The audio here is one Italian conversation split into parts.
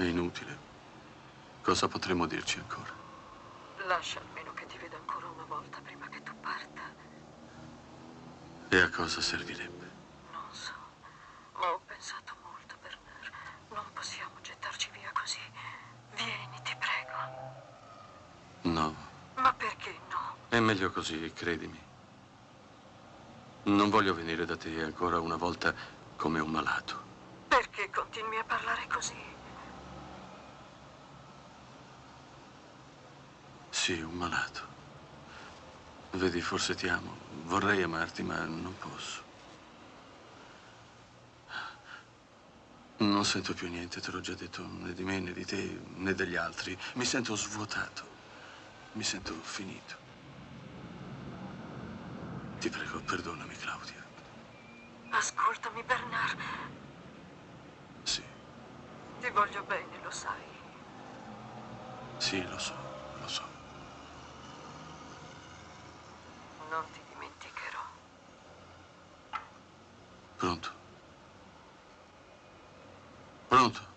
È inutile. Cosa potremmo dirci ancora? Lascia almeno che ti veda ancora una volta prima che tu parta. E a cosa servirebbe? Non so, ma ho pensato molto, Bernard. Non possiamo gettarci via così. Vieni, ti prego. No. Ma perché no? È meglio così, credimi. Non voglio venire da te ancora una volta come un malato. Perché continui a parlare così? Sì, un malato. Vedi, forse ti amo. Vorrei amarti, ma non posso. Non sento più niente, te l'ho già detto, né di me, né di te, né degli altri. Mi sento svuotato. Mi sento finito. Ti prego, perdonami, Claudia. Ascoltami, Bernard. Sì, Ti voglio bene, lo sai. sì, lo so, lo so. Non ti dimenticherò. Pronto? Pronto?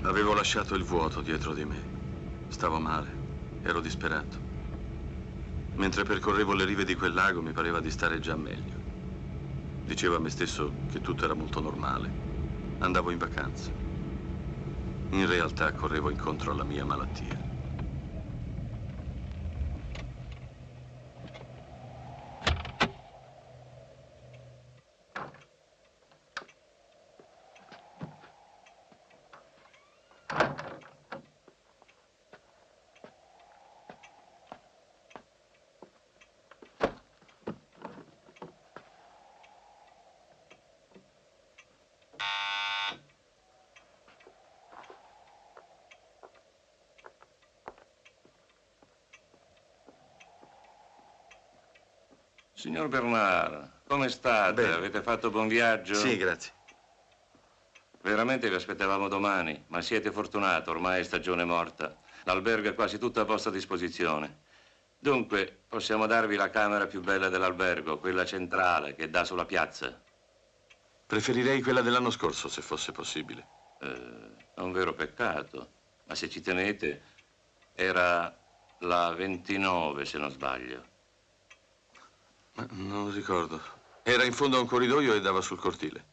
Avevo lasciato il vuoto dietro di me. Stavo male, ero disperato. Mentre percorrevo le rive di quel lago mi pareva di stare già meglio. Dicevo a me stesso che tutto era molto normale. Andavo in vacanza. In realtà correvo incontro alla mia malattia. Signor Bernard, come state? Bene. Avete fatto buon viaggio? Sì, grazie. Veramente vi aspettavamo domani, ma siete fortunato, ormai è stagione morta. L'albergo è quasi tutto a vostra disposizione. Dunque, possiamo darvi la camera più bella dell'albergo, quella centrale, che dà sulla piazza. Preferirei quella dell'anno scorso, se fosse possibile. È un vero peccato, ma se ci tenete, era la 29, se non sbaglio. Ma non ricordo. Era in fondo a un corridoio e dava sul cortile.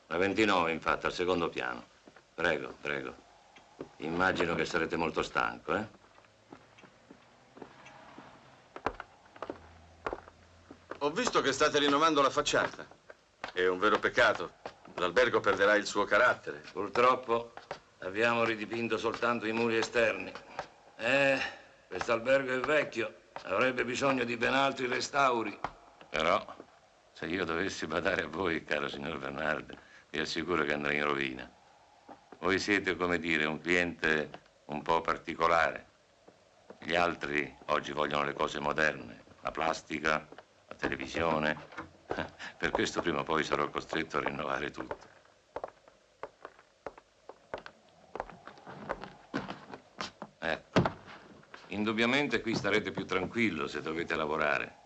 La 29, infatti, al secondo piano. Prego, prego. Immagino che sarete molto stanco, eh? Ho visto che state rinnovando la facciata. È un vero peccato. L'albergo perderà il suo carattere. Purtroppo abbiamo ridipinto soltanto i muri esterni. Questo albergo è vecchio, avrebbe bisogno di ben altri restauri. Però, se io dovessi badare a voi, caro signor Bernard, vi assicuro che andrei in rovina. Voi siete, come dire, un cliente un po' particolare. Gli altri oggi vogliono le cose moderne, la plastica, la televisione. Per questo prima o poi sarò costretto a rinnovare tutto. Ecco, indubbiamente qui starete più tranquillo se dovete lavorare.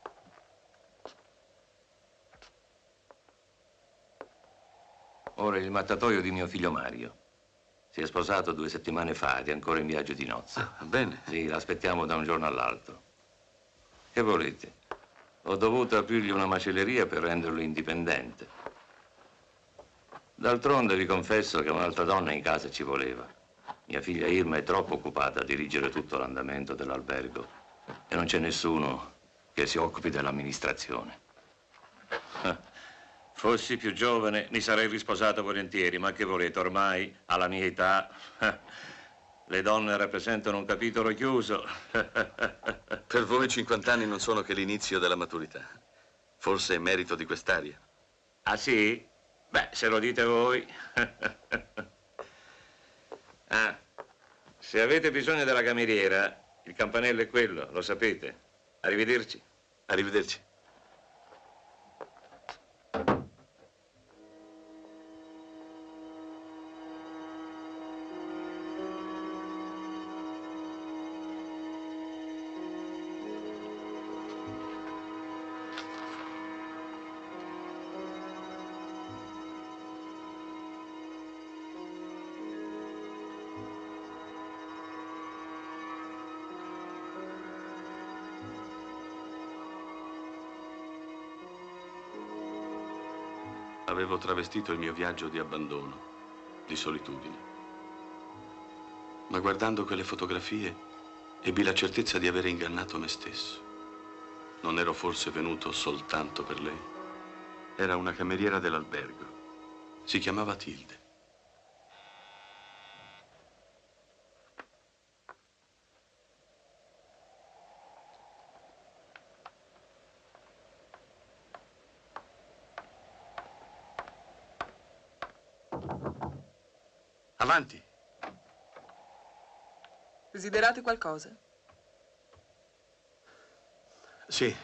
Ora il mattatoio di mio figlio Mario. Si è sposato 2 settimane fa ed è ancora in viaggio di nozze. Ah, bene. Sì, l'aspettiamo da un giorno all'altro. Che volete? Ho dovuto aprirgli una macelleria per renderlo indipendente. D'altronde vi confesso che un'altra donna in casa ci voleva. Mia figlia Irma è troppo occupata a dirigere tutto l'andamento dell'albergo e non c'è nessuno che si occupi dell'amministrazione. Fossi più giovane mi sarei risposato volentieri, ma che volete, ormai alla mia età le donne rappresentano un capitolo chiuso. Per voi 50 anni non sono che l'inizio della maturità. Forse è merito di quest'aria. Ah sì? Beh, se lo dite voi. Ah, se avete bisogno della cameriera, il campanello è quello, lo sapete. Arrivederci. Arrivederci. Avevo travestito il mio viaggio di abbandono, di solitudine. Ma guardando quelle fotografie, ebbi la certezza di avere ingannato me stesso. Non ero forse venuto soltanto per lei? Era una cameriera dell'albergo. Si chiamava Tilde. Avanti. Desiderate qualcosa? Sì,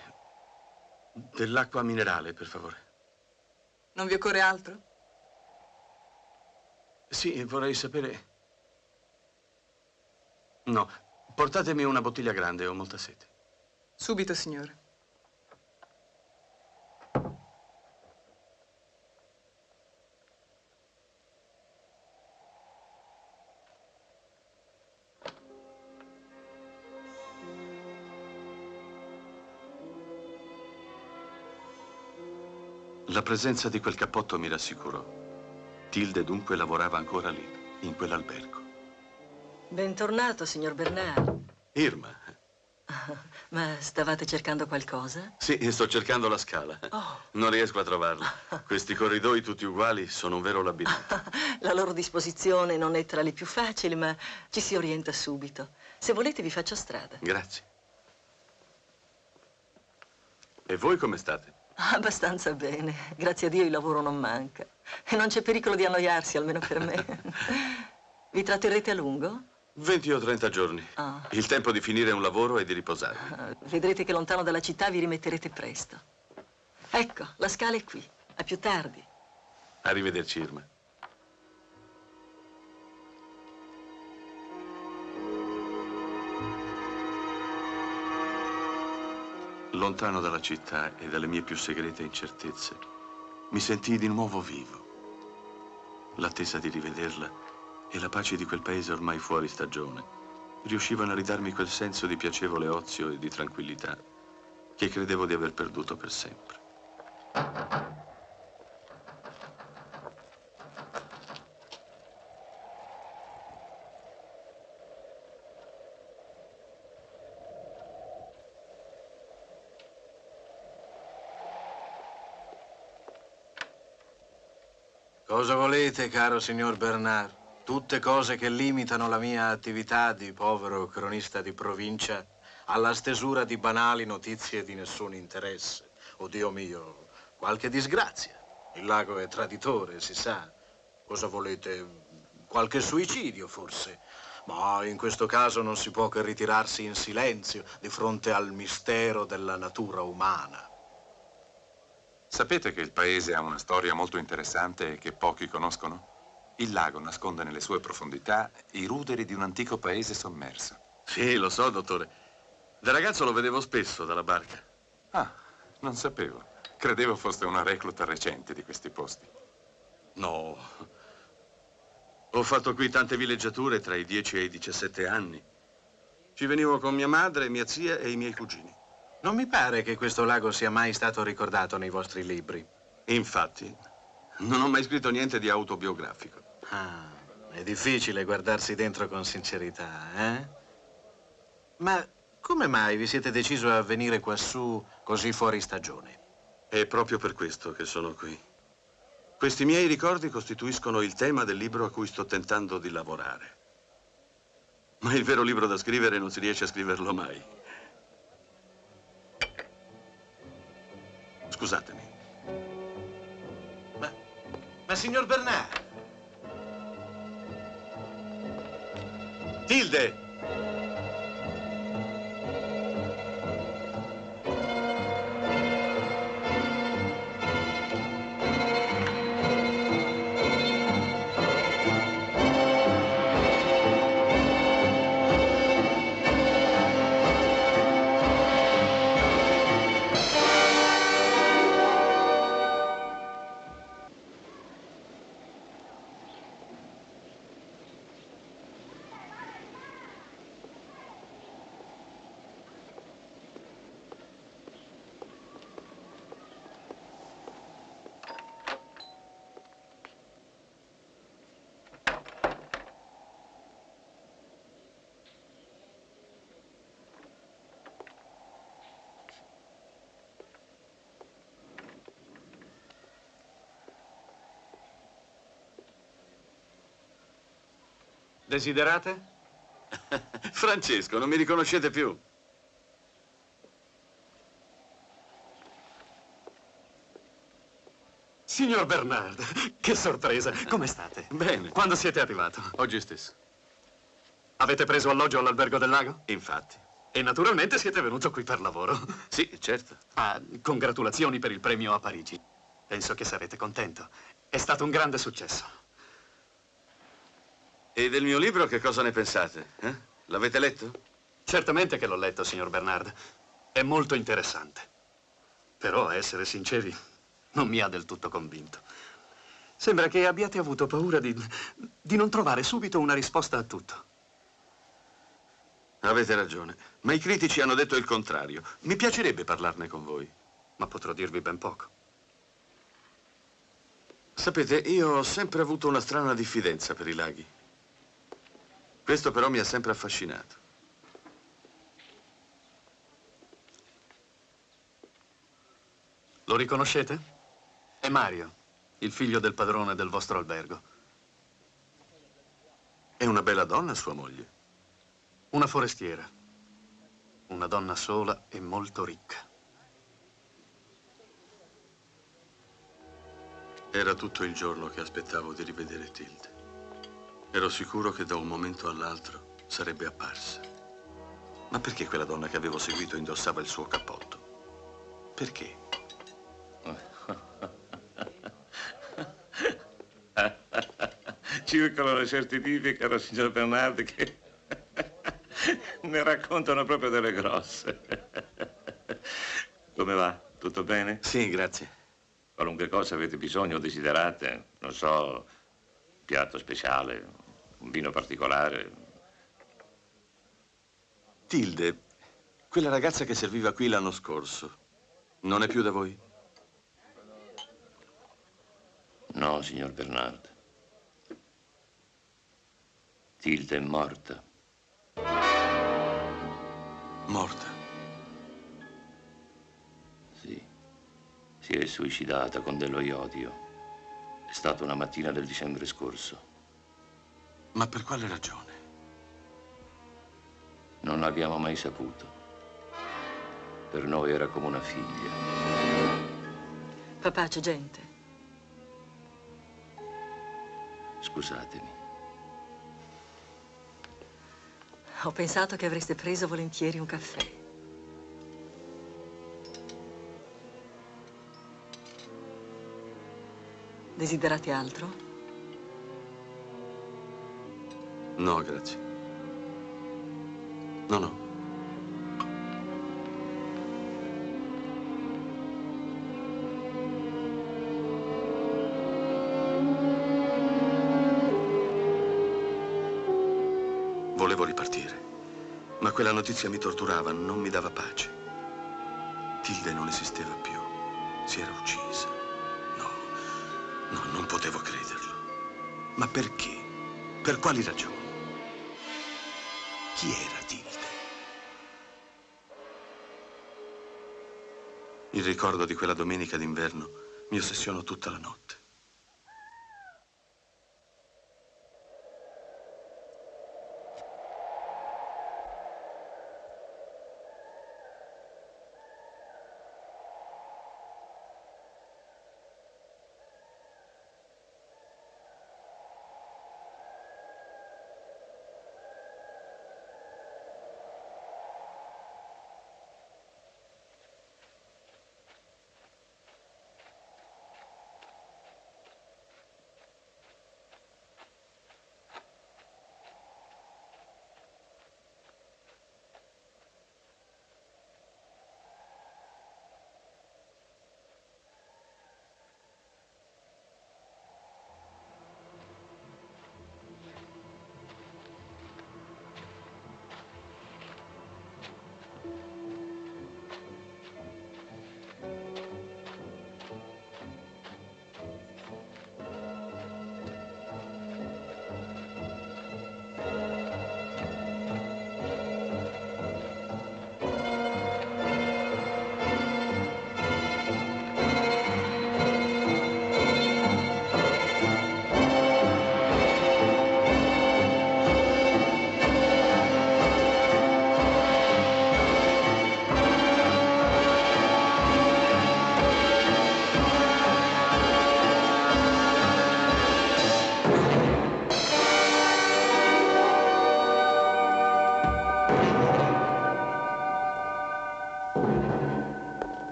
dell'acqua minerale, per favore. Non vi occorre altro? Sì, vorrei sapere... No, portatemi una bottiglia grande, ho molta sete. Subito, signore. La presenza di quel cappotto mi rassicurò. Tilde dunque lavorava ancora lì, in quell'albergo. Bentornato, signor Bernard. Irma. Ma stavate cercando qualcosa? Sì, sto cercando la scala. Oh. Non riesco a trovarla. Questi corridoi tutti uguali sono un vero labirinto. La loro disposizione non è tra le più facili, ma ci si orienta subito. Se volete vi faccio strada. Grazie. E voi come state? Abbastanza bene. Grazie a Dio il lavoro non manca. E non c'è pericolo di annoiarsi, almeno per me. Vi tratterrete a lungo? 20 o 30 giorni. Ah. Il tempo di finire un lavoro e di riposarmi. Vedrete che lontano dalla città vi rimetterete presto. Ecco, la scala è qui. A più tardi. Arrivederci, Irma. Lontano dalla città e dalle mie più segrete incertezze, mi sentii di nuovo vivo. L'attesa di rivederla e la pace di quel paese ormai fuori stagione riuscivano a ridarmi quel senso di piacevole ozio e di tranquillità che credevo di aver perduto per sempre. Cosa volete, caro signor Bernard? Tutte cose che limitano la mia attività di povero cronista di provincia alla stesura di banali notizie di nessun interesse. Oh Dio mio, qualche disgrazia. Il lago è traditore, si sa. Cosa volete? Qualche suicidio, forse? Ma in questo caso non si può che ritirarsi in silenzio di fronte al mistero della natura umana. Sapete che il paese ha una storia molto interessante e che pochi conoscono? Il lago nasconde nelle sue profondità i ruderi di un antico paese sommerso. Sì, lo so, dottore. Da ragazzo lo vedevo spesso dalla barca. Ah, non sapevo. Credevo foste una recluta recente di questi posti. No. Ho fatto qui tante villeggiature tra i 10 e i 17 anni. Ci venivo con mia madre, mia zia e i miei cugini. Non mi pare che questo lago sia mai stato ricordato nei vostri libri. Infatti, non ho mai scritto niente di autobiografico. Ah, è difficile guardarsi dentro con sincerità, eh? Ma come mai vi siete deciso a venire quassù così fuori stagione? È proprio per questo che sono qui. Questi miei ricordi costituiscono il tema del libro a cui sto tentando di lavorare. Ma il vero libro da scrivere non si riesce a scriverlo mai. Scusatemi. Ma signor Bernard! Tilde! Desiderate? Francesco, non mi riconoscete più? Signor Bernard, che sorpresa. Come state? Bene. Quando siete arrivato? Oggi stesso. Avete preso alloggio all'Albergo del Lago? Infatti. E naturalmente siete venuto qui per lavoro. Sì, certo. Ah, congratulazioni per il premio a Parigi. Penso che sarete contento. È stato un grande successo. E del mio libro che cosa ne pensate? L'avete letto? Certamente che l'ho letto, signor Bernard. È molto interessante. Però, a essere sinceri, non mi ha del tutto convinto. Sembra che abbiate avuto paura di non trovare subito una risposta a tutto. Avete ragione, ma i critici hanno detto il contrario. Mi piacerebbe parlarne con voi. Ma potrò dirvi ben poco. Sapete, io ho sempre avuto una strana diffidenza per i laghi. Questo però mi ha sempre affascinato. Lo riconoscete? È Mario, il figlio del padrone del vostro albergo. È una bella donna, sua moglie. Una forestiera. Una donna sola e molto ricca. Era tutto il giorno che aspettavo di rivedere Tilde. Ero sicuro che da un momento all'altro sarebbe apparsa. Ma perché quella donna che avevo seguito indossava il suo cappotto? Perché? Circolano certi tipi, caro signor Bernardi, che ne raccontano proprio delle grosse. Come va? Tutto bene? Sì, grazie. Qualunque cosa avete bisogno o desiderate, non so, un piatto speciale, un vino particolare. Tilde, quella ragazza che serviva qui l'anno scorso, non è più da voi? No, signor Bernard. Tilde è morta. Morta? Sì, si è suicidata con dello iodio. È stata una mattina del dicembre scorso. Ma per quale ragione? Non l'abbiamo mai saputo. Per noi era come una figlia. Papà, c'è gente. Scusatemi. Ho pensato che avreste preso volentieri un caffè. Desiderate altro? No, grazie. No, no. Volevo ripartire, ma quella notizia mi torturava, non mi dava pace. Tilde non esisteva più, si era uccisa. No, no, non potevo crederlo. Ma perché? Per quali ragioni? Chi era Tilde? Il ricordo di quella domenica d'inverno mi ossessionò tutta la notte.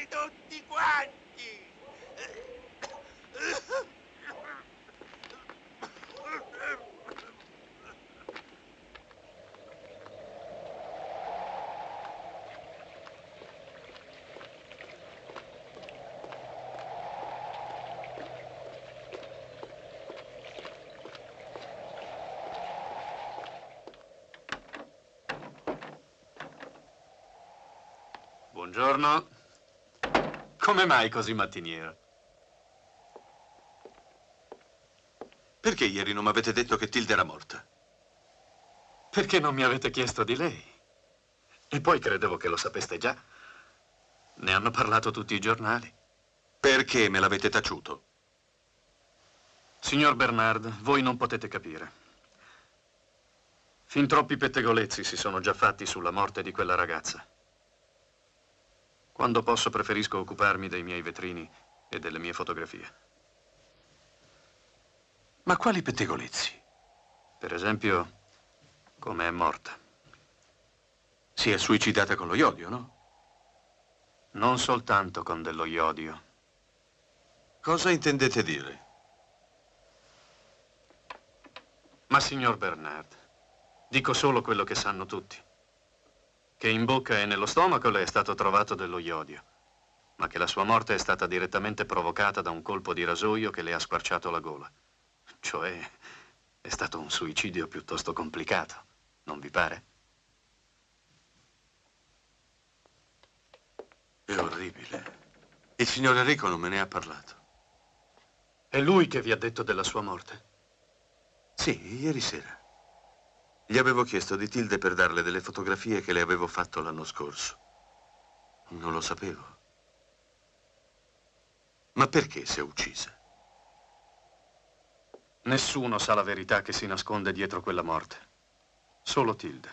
morite tutti quanti! Buongiorno. Come mai così mattiniero? Perché ieri non mi avete detto che Tilde era morta? Perché non mi avete chiesto di lei? E poi credevo che lo sapeste già. Ne hanno parlato tutti i giornali. Perché me l'avete taciuto? Signor Bernard, voi non potete capire. Fin troppi pettegolezzi si sono già fatti sulla morte di quella ragazza. Quando posso preferisco occuparmi dei miei vetrini e delle mie fotografie. Ma quali pettegolezzi? Per esempio, come è morta. Si è suicidata con lo iodio, no? Non soltanto con dello iodio. Cosa intendete dire? Ma signor Bernard, dico solo quello che sanno tutti. Che in bocca e nello stomaco le è stato trovato dello iodio, ma che la sua morte è stata direttamente provocata da un colpo di rasoio che le ha squarciato la gola. Cioè, è stato un suicidio piuttosto complicato, non vi pare? È orribile. Il signor Enrico non me ne ha parlato. È lui che vi ha detto della sua morte? Sì, ieri sera. Gli avevo chiesto di Tilde per darle delle fotografie che le avevo fatto l'anno scorso. Non lo sapevo. Ma perché si è uccisa? Nessuno sa la verità che si nasconde dietro quella morte. Solo Tilde.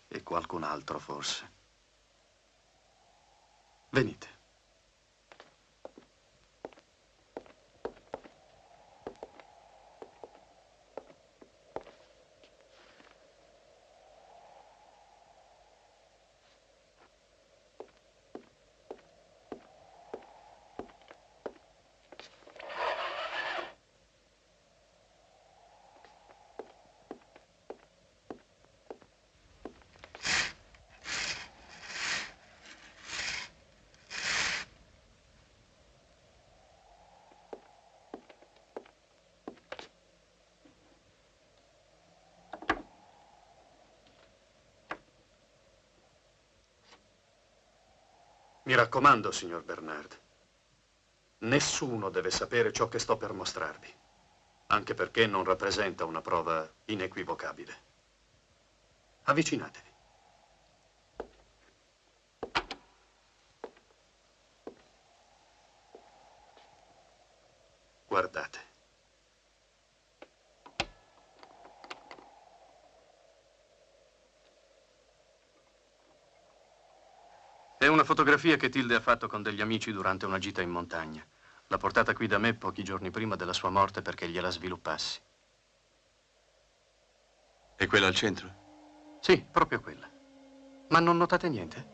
E qualcun altro, forse. Venite. Mi raccomando, signor Bernard, nessuno deve sapere ciò che sto per mostrarvi, anche perché non rappresenta una prova inequivocabile. Avvicinatevi. Guardate. È una fotografia che Tilde ha fatto con degli amici durante una gita in montagna. L'ha portata qui da me pochi giorni prima della sua morte perché gliela sviluppassi. E quella al centro? Sì, proprio quella. Ma non notate niente?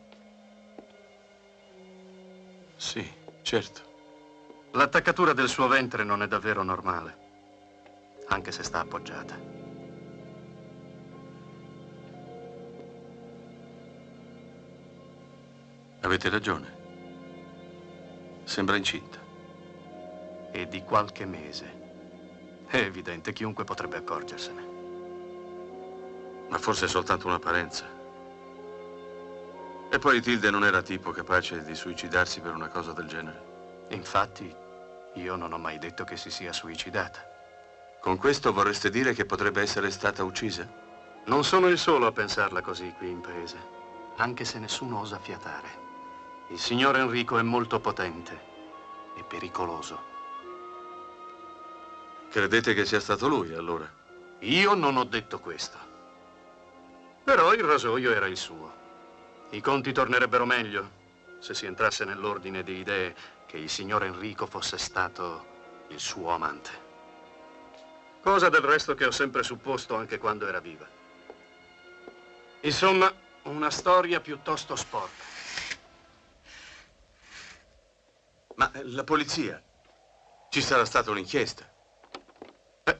Sì, certo. L'attaccatura del suo ventre non è davvero normale, anche se sta appoggiata. Avete ragione. Sembra incinta. E di qualche mese. È evidente, chiunque potrebbe accorgersene. Ma forse è soltanto un'apparenza. E poi Tilde non era tipo capace di suicidarsi per una cosa del genere. Infatti, io non ho mai detto che si sia suicidata. Con questo vorreste dire che potrebbe essere stata uccisa? Non sono il solo a pensarla così qui in paese, anche se nessuno osa fiatare. Il signor Enrico è molto potente e pericoloso. Credete che sia stato lui, allora? Io non ho detto questo. Però il rasoio era il suo. I conti tornerebbero meglio se si entrasse nell'ordine di idee che il signor Enrico fosse stato il suo amante. Cosa del resto che ho sempre supposto anche quando era viva. Insomma, una storia piuttosto sporca. Ma la polizia? Ci sarà stata un'inchiesta?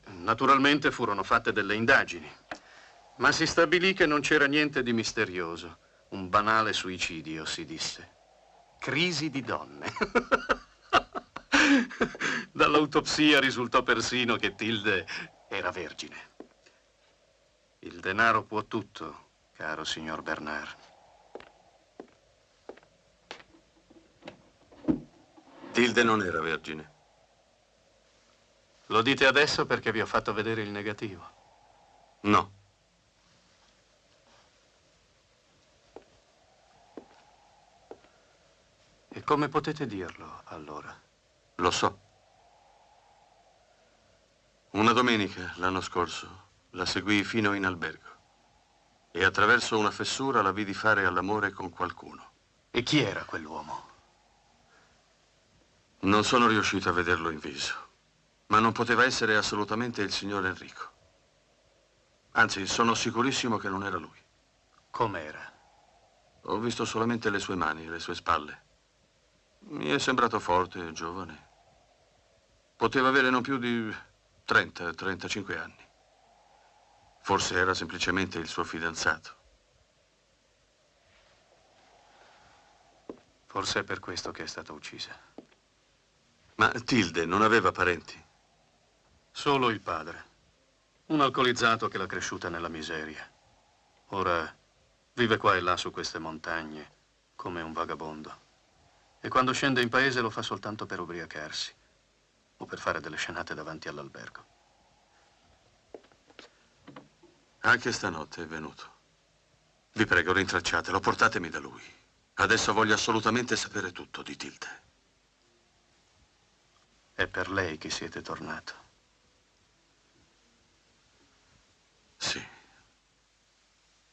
Naturalmente furono fatte delle indagini, ma si stabilì che non c'era niente di misterioso. Un banale suicidio, si disse. Crisi di donne. Dall'autopsia risultò persino che Tilde era vergine. Il denaro può tutto, caro signor Bernard. Tilde non era vergine. Lo dite adesso perché vi ho fatto vedere il negativo? No. E come potete dirlo, allora? Lo so. Una domenica, l'anno scorso, la seguii fino in albergo e attraverso una fessura la vidi fare all'amore con qualcuno. E chi era quell'uomo? Non sono riuscito a vederlo in viso, ma non poteva essere assolutamente il signor Enrico. Anzi, sono sicurissimo che non era lui. Com'era? Ho visto solamente le sue mani e le sue spalle. Mi è sembrato forte e giovane. Poteva avere non più di 30-35 anni. Forse era semplicemente il suo fidanzato. Forse è per questo che è stata uccisa. Ma Tilde non aveva parenti? Solo il padre. Un alcolizzato che l'ha cresciuta nella miseria. Ora vive qua e là su queste montagne, come un vagabondo. E quando scende in paese lo fa soltanto per ubriacarsi o per fare delle scenate davanti all'albergo. Anche stanotte è venuto. Vi prego, rintracciatelo, portatemi da lui. Adesso voglio assolutamente sapere tutto di Tilde. È per lei che siete tornato. Sì,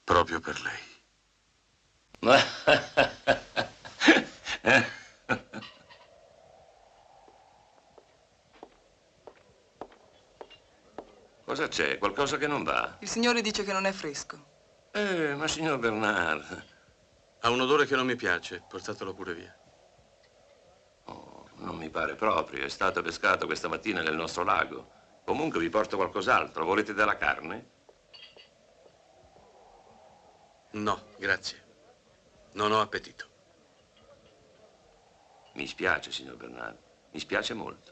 proprio per lei. Cosa c'è? Qualcosa che non va? Il signore dice che non è fresco. Ma signor Bernard... Ha un odore che non mi piace, portatelo pure via. Oh, non mi pare proprio, è stato pescato questa mattina nel nostro lago. Comunque vi porto qualcos'altro, volete della carne? No, grazie. Non ho appetito. Mi spiace, signor Bernard, mi spiace molto.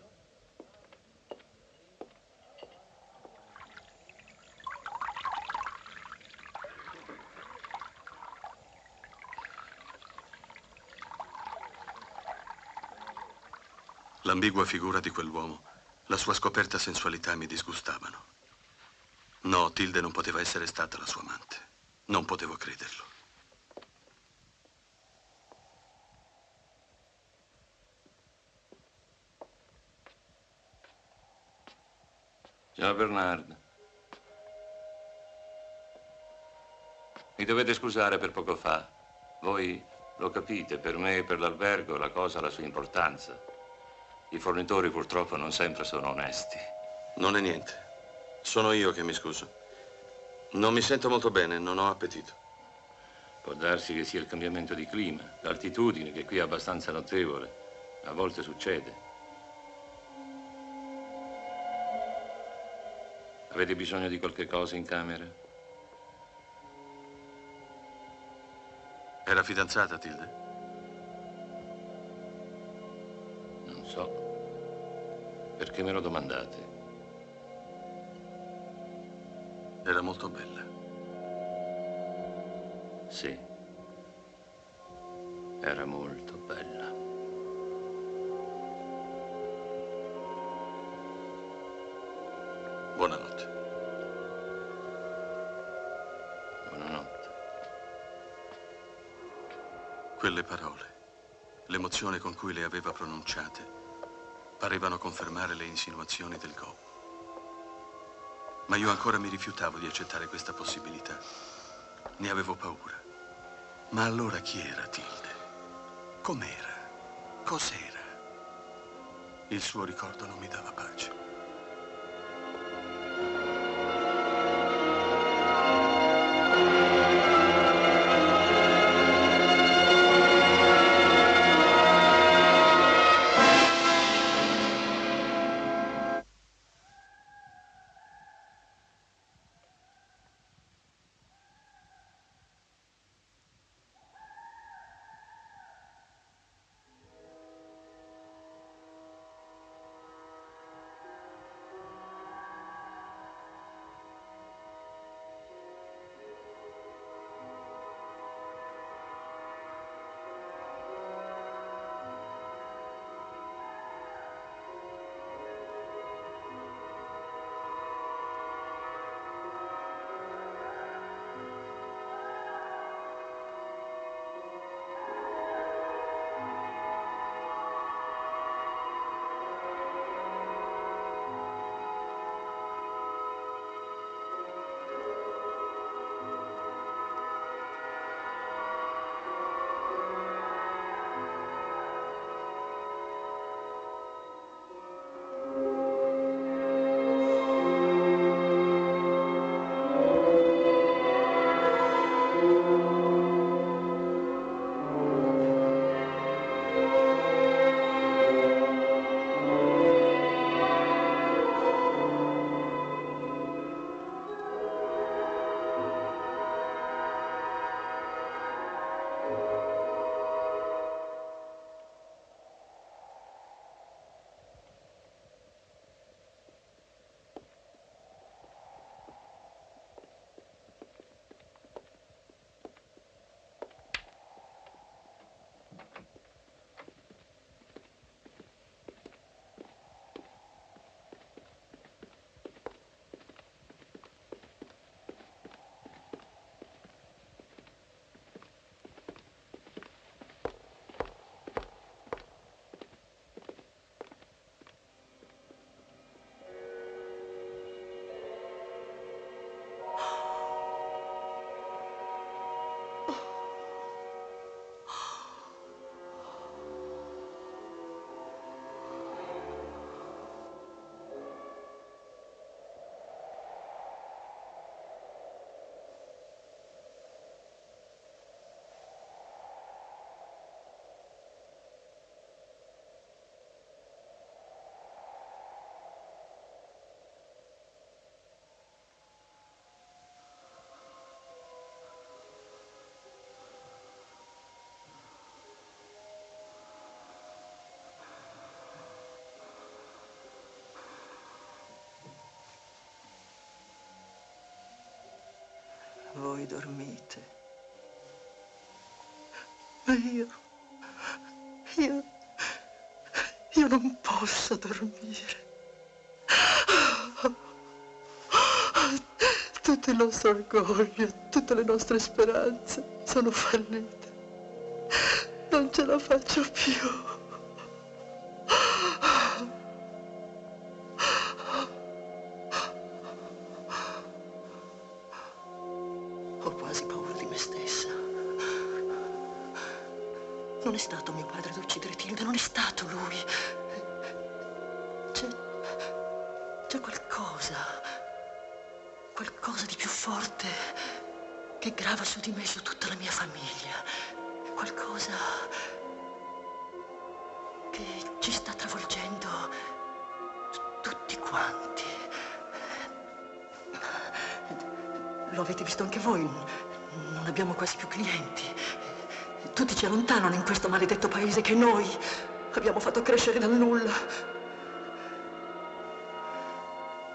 L'ambigua figura di quell'uomo, la sua scoperta sensualità mi disgustavano. No, Tilde non poteva essere stata la sua amante. Non potevo crederlo. Signor Bernard, mi dovete scusare per poco fa. Voi lo capite, per me e per l'albergo la cosa ha la sua importanza. I fornitori purtroppo non sempre sono onesti. Non è niente. Sono io che mi scuso. Non mi sento molto bene, non ho appetito. Può darsi che sia il cambiamento di clima, l'altitudine che qui è abbastanza notevole. A volte succede. Avete bisogno di qualche cosa in camera? Era fidanzata, Tilde? Non so. Perché me lo domandate? Era molto bella. Sì. Era molto bella. Buonanotte. Buonanotte. Quelle parole, l'emozione con cui le aveva pronunciate, parevano confermare le insinuazioni del Go. Ma io ancora mi rifiutavo di accettare questa possibilità. Ne avevo paura. Ma allora chi era Tilde? Com'era? Cos'era? Il suo ricordo non mi dava pace. Voi dormite. Ma io non posso dormire. Tutto il nostro orgoglio, tutte le nostre speranze sono fallite. Non ce la faccio più. Ho quasi paura di me stessa. Non è stato mio padre ad uccidere Tilda, non è stato lui. C'è qualcosa di più forte che grava su di me e su tutta la mia famiglia. Qualcosa che ci sta travolgendo tutti quanti. Lo avete visto anche voi, non abbiamo quasi più clienti. Tutti ci allontanano in questo maledetto paese che noi abbiamo fatto crescere dal nulla.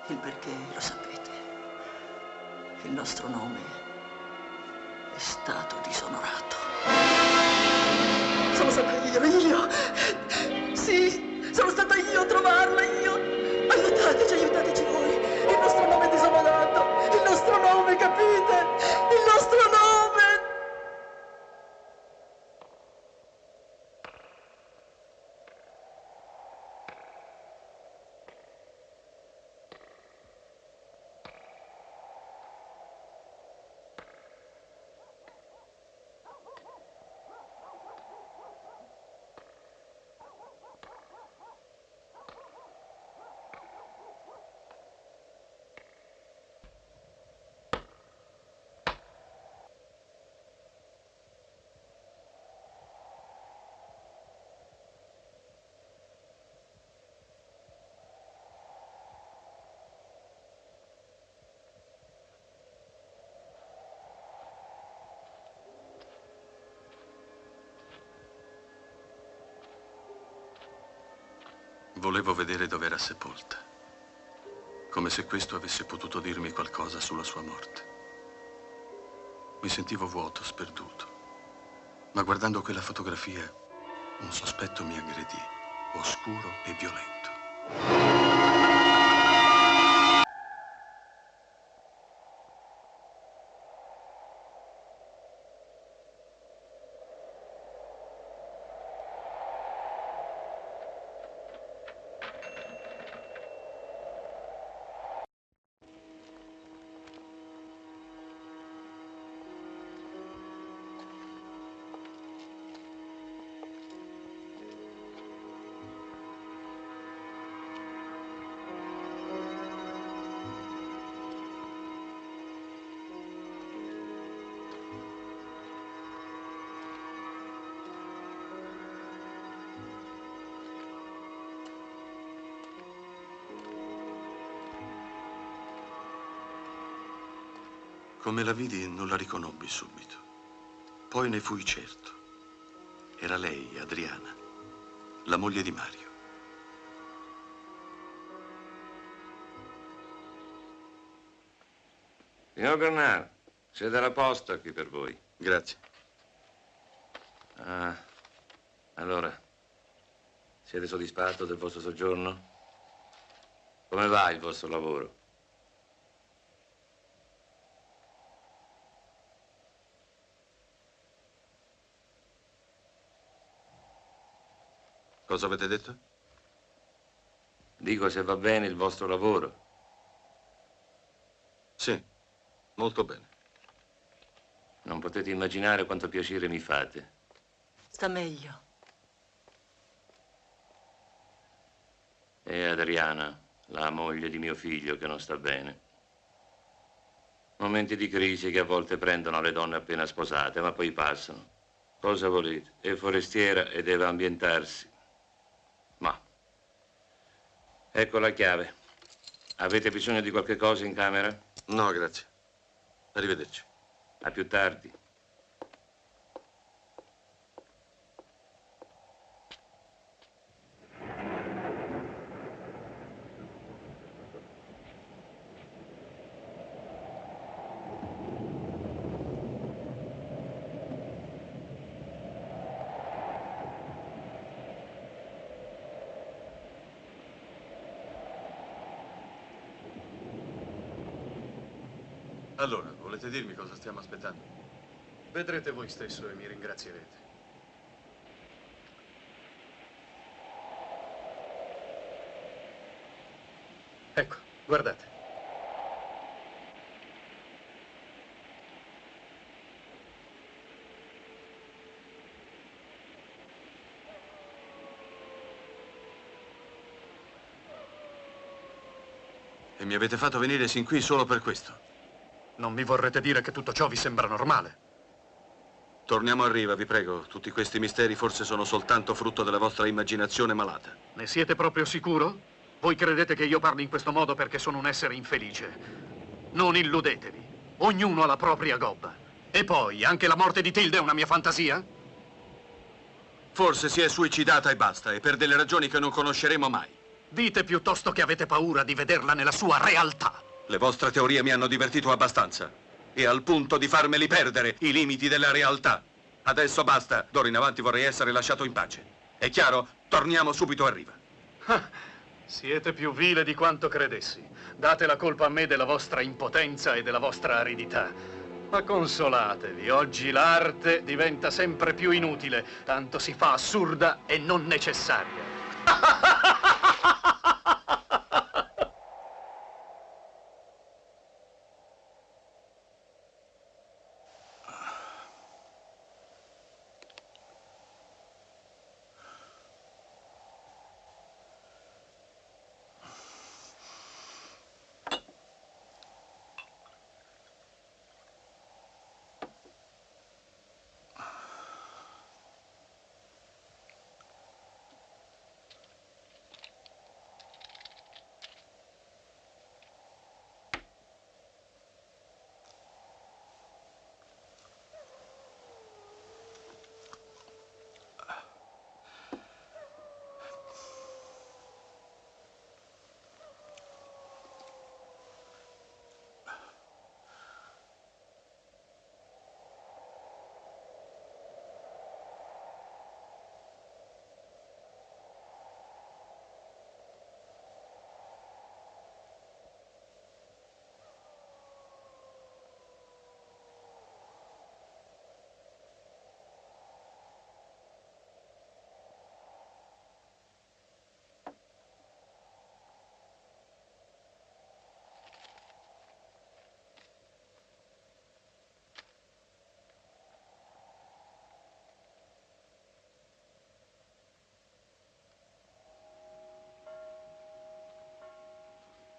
Il perché lo sapete. Il nostro nome è stato disonorato. Sono stata io. Sì, sono stata io a trovarla, io. Aiutateci voi. Il nostro nome è disonorato. Il nostro nome, capite? Il nostro nome. Volevo vedere dove era sepolta, come se questo avesse potuto dirmi qualcosa sulla sua morte. Mi sentivo vuoto, sperduto, ma guardando quella fotografia un sospetto mi aggredì, oscuro e violento. Come la vidi non la riconobbi subito. Poi ne fui certo. Era lei, Adriana, la moglie di Mario. Signor Bernard, c'è della posta qui per voi. Grazie. Ah, allora, siete soddisfatto del vostro soggiorno? Come va il vostro lavoro? Cosa avete detto? Dico se va bene il vostro lavoro. Sì, molto bene. Non potete immaginare quanto piacere mi fate. Sta meglio. E Adriana, la moglie di mio figlio, che non sta bene. Momenti di crisi che a volte prendono le donne appena sposate, ma poi passano. Cosa volete? È forestiera e deve ambientarsi. Ma ecco la chiave. Avete bisogno di qualche cosa in camera? No, grazie. Arrivederci. A più tardi. Allora, volete dirmi cosa stiamo aspettando? Vedrete voi stesso e mi ringrazierete. Ecco, guardate. E mi avete fatto venire sin qui solo per questo? Non mi vorrete dire che tutto ciò vi sembra normale? Torniamo a riva, vi prego. Tutti questi misteri forse sono soltanto frutto della vostra immaginazione malata. Ne siete proprio sicuro? Voi credete che io parli in questo modo perché sono un essere infelice? Non illudetevi. Ognuno ha la propria gobba. E poi, anche la morte di Tilde è una mia fantasia? Forse si è suicidata e basta, e per delle ragioni che non conosceremo mai. Dite piuttosto che avete paura di vederla nella sua realtà. Le vostre teorie mi hanno divertito abbastanza. E al punto di farmeli perdere i limiti della realtà. Adesso basta. D'ora in avanti vorrei essere lasciato in pace. È chiaro? Torniamo subito a riva. Ah, siete più vile di quanto credessi. Date la colpa a me della vostra impotenza e della vostra aridità. Ma consolatevi, oggi l'arte diventa sempre più inutile, tanto si fa assurda e non necessaria.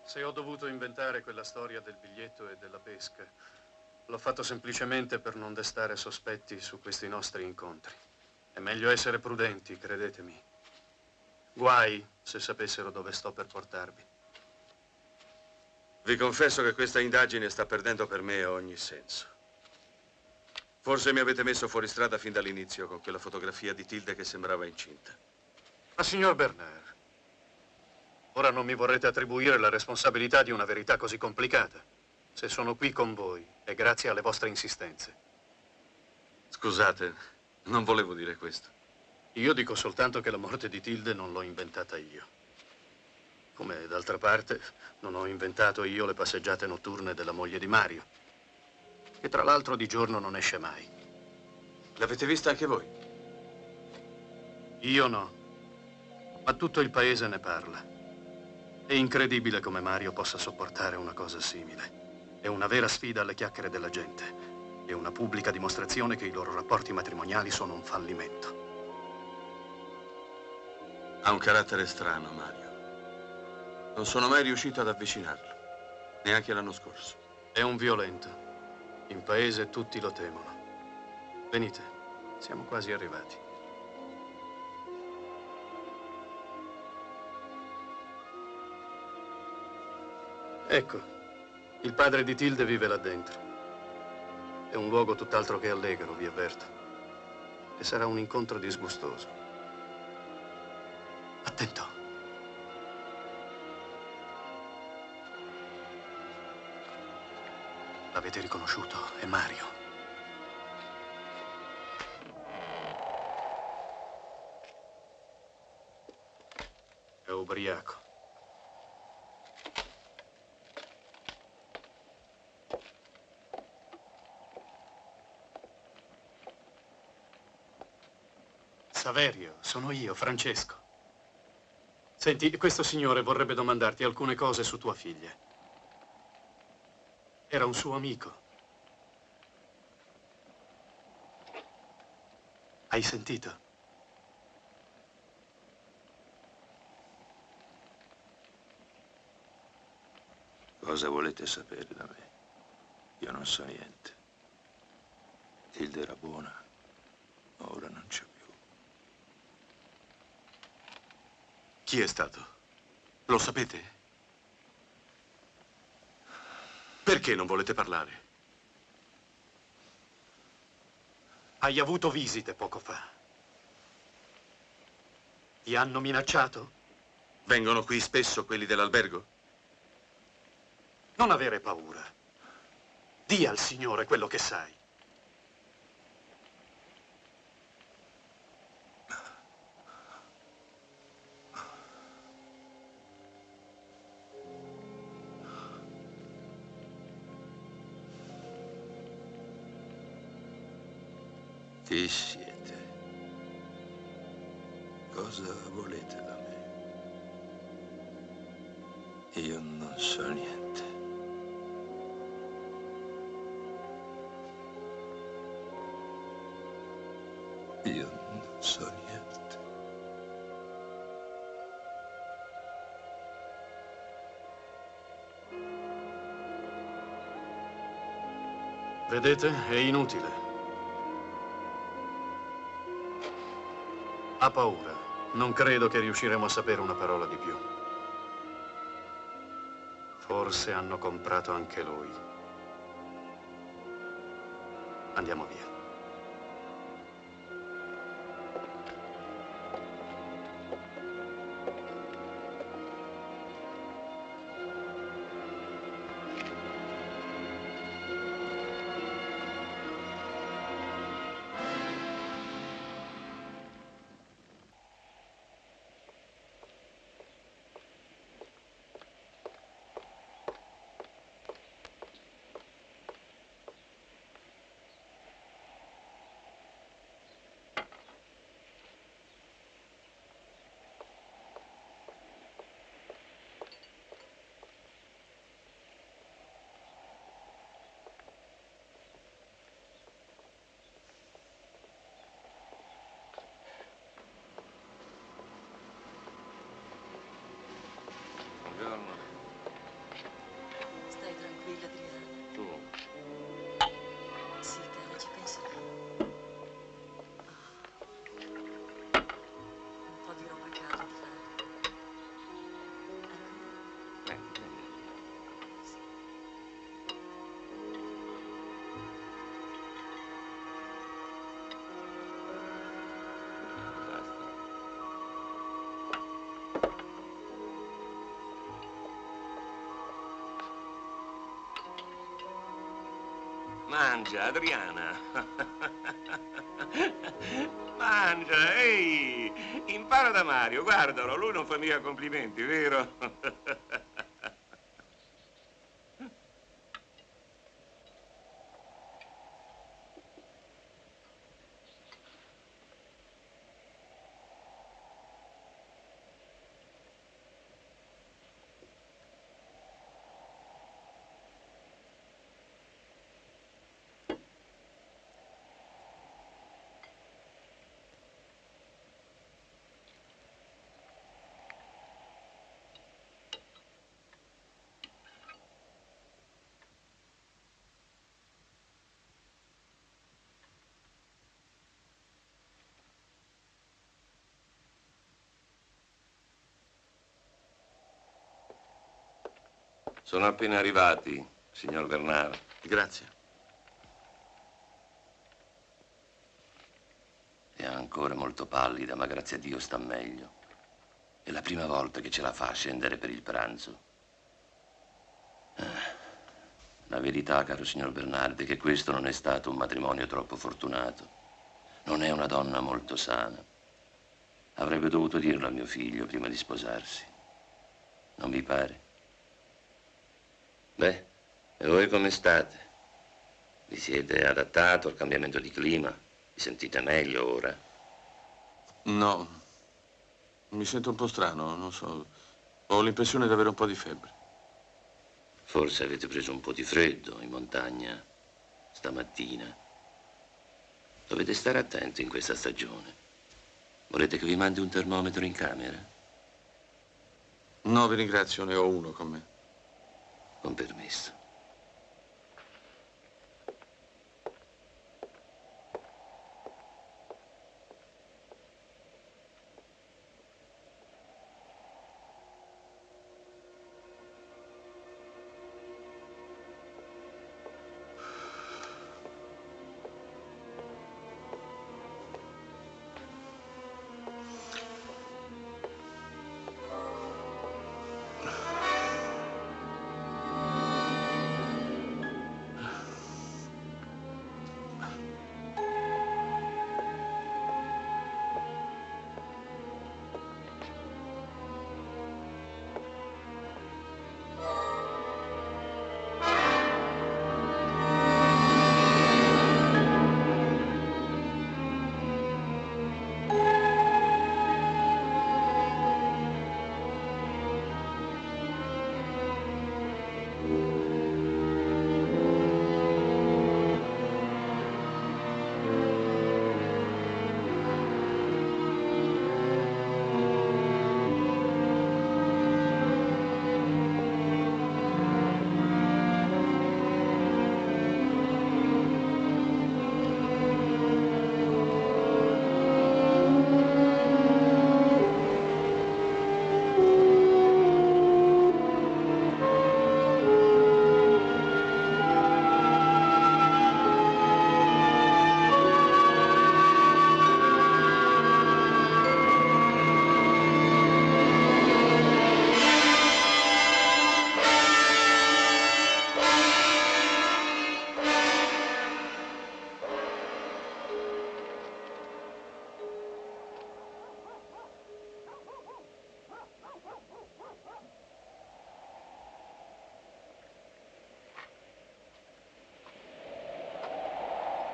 Se ho dovuto inventare quella storia del biglietto e della pesca, l'ho fatto semplicemente per non destare sospetti su questi nostri incontri. È meglio essere prudenti, credetemi. Guai se sapessero dove sto per portarvi. Vi confesso che questa indagine sta perdendo per me ogni senso. Forse mi avete messo fuori strada fin dall'inizio con quella fotografia di Tilde che sembrava incinta. Ma signor Bernard, ora non mi vorrete attribuire la responsabilità di una verità così complicata. Se sono qui con voi è grazie alle vostre insistenze. Scusate, non volevo dire questo. Io dico soltanto che la morte di Tilde non l'ho inventata io. Come d'altra parte non ho inventato io le passeggiate notturne della moglie di Mario, che tra l'altro di giorno non esce mai. L'avete vista anche voi? Io no, ma tutto il paese ne parla. È incredibile come Mario possa sopportare una cosa simile. È una vera sfida alle chiacchiere della gente. È una pubblica dimostrazione che i loro rapporti matrimoniali sono un fallimento. Ha un carattere strano, Mario. Non sono mai riuscito ad avvicinarlo, neanche l'anno scorso. È un violento. In paese tutti lo temono. Venite, siamo quasi arrivati. Ecco, il padre di Tilde vive là dentro. È un luogo tutt'altro che allegro, vi avverto. E sarà un incontro disgustoso. Attento. L'avete riconosciuto? È Mario. È ubriaco. Saverio, sono io, Francesco. Senti, questo signore vorrebbe domandarti alcune cose su tua figlia. Era un suo amico. Hai sentito? Cosa volete sapere da me? Io non so niente. Hilde era buona, ma ora non c'è più. Chi è stato? Lo sapete? Perché non volete parlare? Hai avuto visite poco fa. Ti hanno minacciato? Vengono qui spesso quelli dell'albergo? Non avere paura. Dì al Signore quello che sai. Chi siete? Cosa volete da me? Io non so niente. Io non so niente. Vedete? È inutile. Ha paura. Non credo che riusciremo a sapere una parola di più. Forse hanno comprato anche lui. Andiamo via. Buongiorno. Stai tranquilla, Adriana. Tu? Sì, cara, ci penserò. Un po' di roba cara di fare. Prendi. Basta. Mangia, Adriana. Mangia, ehi! Impara da Mario, guardalo, lui non fa mica complimenti, vero? Sono appena arrivati, signor Bernard. Grazie. È ancora molto pallida, ma grazie a Dio sta meglio. È la prima volta che ce la fa a scendere per il pranzo. La verità, caro signor Bernard, è che questo non è stato un matrimonio troppo fortunato. Non è una donna molto sana. Avrebbe dovuto dirlo a mio figlio prima di sposarsi. Non vi pare? Beh, e voi come state? Vi siete adattato al cambiamento di clima? Vi sentite meglio ora? No, mi sento un po' strano, non so. Ho l'impressione di avere un po' di febbre. Forse avete preso un po' di freddo in montagna stamattina. Dovete stare attenti in questa stagione. Volete che vi mandi un termometro in camera? No, vi ringrazio, ne ho uno con me. Con permesso.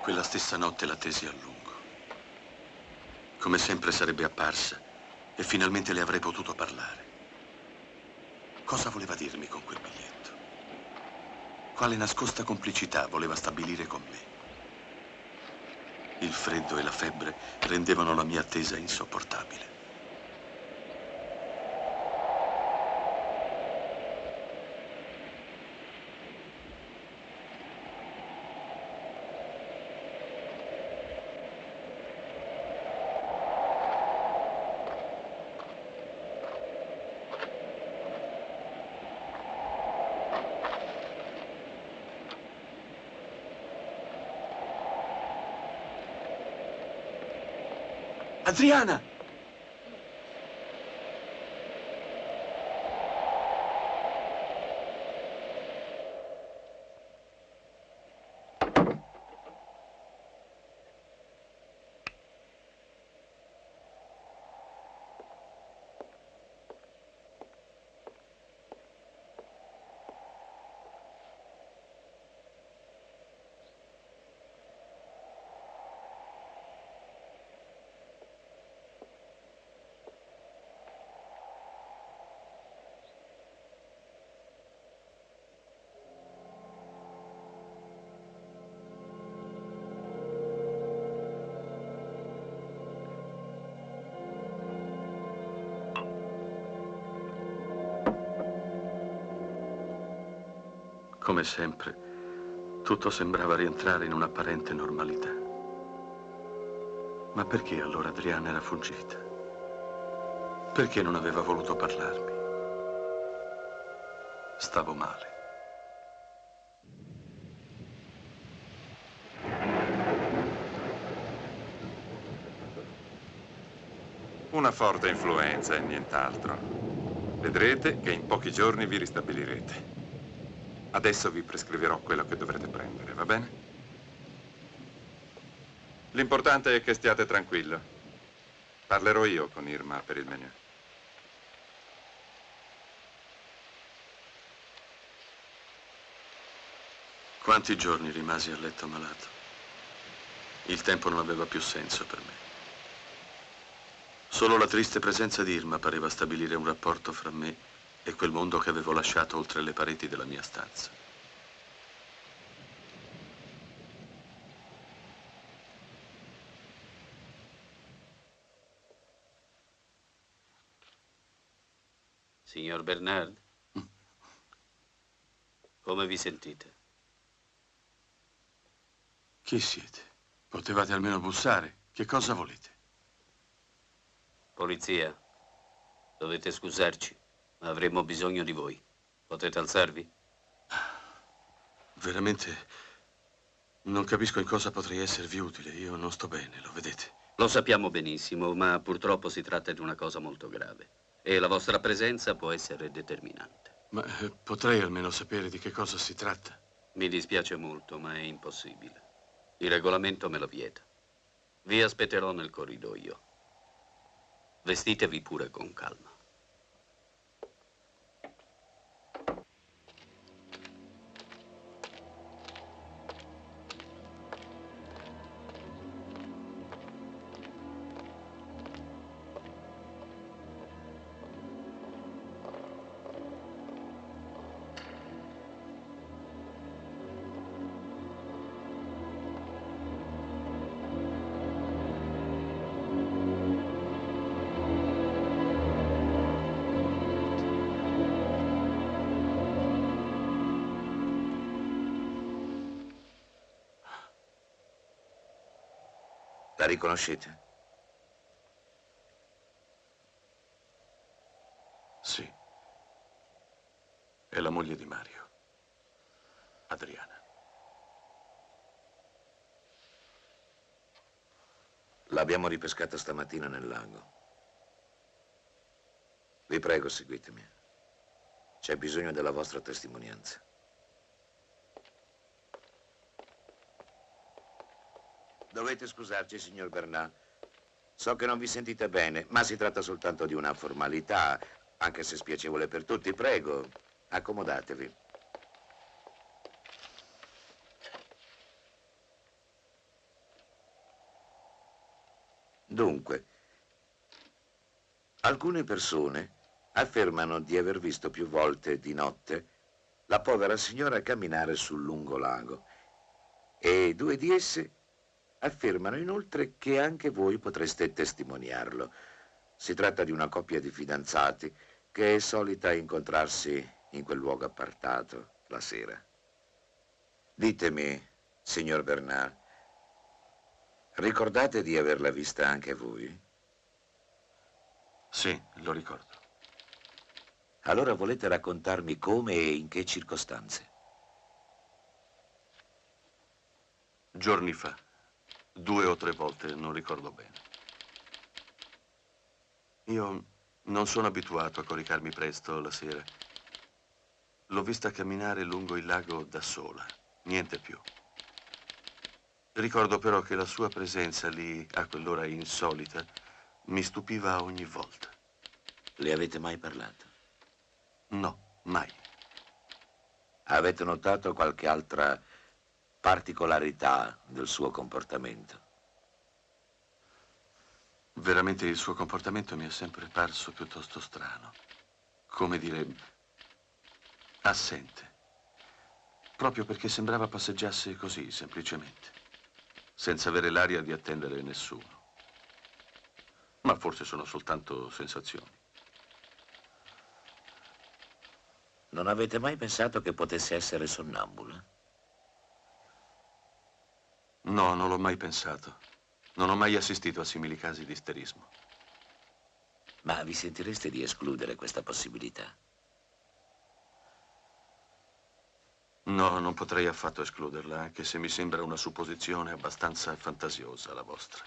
Quella stessa notte l'attesi a lungo. Come sempre sarebbe apparsa e finalmente le avrei potuto parlare. Cosa voleva dirmi con quel biglietto? Quale nascosta complicità voleva stabilire con me? Il freddo e la febbre rendevano la mia attesa insopportabile. Adriana! Come sempre, tutto sembrava rientrare in un'apparente normalità. Ma perché allora Adriana era fuggita? Perché non aveva voluto parlarmi? Stavo male. Una forte influenza e nient'altro. Vedrete che in pochi giorni vi ristabilirete. Adesso vi prescriverò quello che dovrete prendere, va bene? L'importante è che stiate tranquillo. Parlerò io con Irma per il menù. Quanti giorni rimasi a letto malato? Il tempo non aveva più senso per me. Solo la triste presenza di Irma pareva stabilire un rapporto fra me e quel mondo che avevo lasciato oltre le pareti della mia stanza. Signor Bernard, come vi sentite? Chi siete? Potevate almeno bussare. Che cosa volete? Polizia, dovete scusarci, ma avremmo bisogno di voi. Potete alzarvi? Veramente non capisco in cosa potrei esservi utile. Io non sto bene, lo vedete? Lo sappiamo benissimo, ma purtroppo si tratta di una cosa molto grave. E la vostra presenza può essere determinante. Ma potrei almeno sapere di che cosa si tratta? Mi dispiace molto, ma è impossibile. Il regolamento me lo vieta. Vi aspetterò nel corridoio. Vestitevi pure con calma. La riconoscete? Sì. È la moglie di Mario. Adriana. L'abbiamo ripescata stamattina nel lago. Vi prego, seguitemi. C'è bisogno della vostra testimonianza. Dovete scusarci, signor Bernard. So che non vi sentite bene, ma si tratta soltanto di una formalità, anche se spiacevole per tutti. Prego, accomodatevi. Dunque, alcune persone affermano di aver visto più volte di notte la povera signora camminare sul lungo lago e 2 di esse affermano inoltre che anche voi potreste testimoniarlo. Si tratta di una coppia di fidanzati che è solita incontrarsi in quel luogo appartato la sera. Ditemi, signor Bernard, ricordate di averla vista anche voi? Sì, lo ricordo. Allora volete raccontarmi come e in che circostanze? Giorni fa. 2 o 3 volte, non ricordo bene. Io non sono abituato a coricarmi presto la sera. L'ho vista camminare lungo il lago da sola, niente più. Ricordo però che la sua presenza lì, a quell'ora insolita, mi stupiva ogni volta. Le avete mai parlato? No, mai. Avete notato qualche altra particolarità del suo comportamento? Veramente il suo comportamento mi è sempre parso piuttosto strano. Come dire, assente. Proprio perché sembrava passeggiasse così, semplicemente, senza avere l'aria di attendere nessuno. Ma forse sono soltanto sensazioni. Non avete mai pensato che potesse essere sonnambula? No, non l'ho mai pensato. Non ho mai assistito a simili casi di isterismo. Ma vi sentireste di escludere questa possibilità? No, non potrei affatto escluderla, anche se mi sembra una supposizione abbastanza fantasiosa la vostra.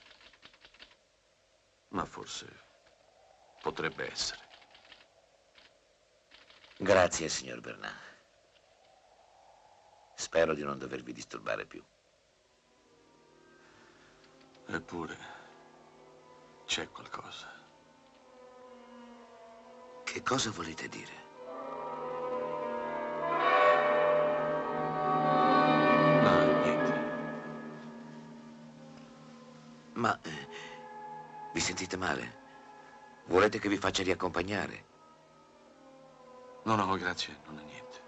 Ma forse potrebbe essere. Grazie, signor Bernard. Spero di non dovervi disturbare più. Eppure c'è qualcosa. Che cosa volete dire? No, niente. Ma vi sentite male? Volete che vi faccia riaccompagnare? No, no, grazie, non è niente.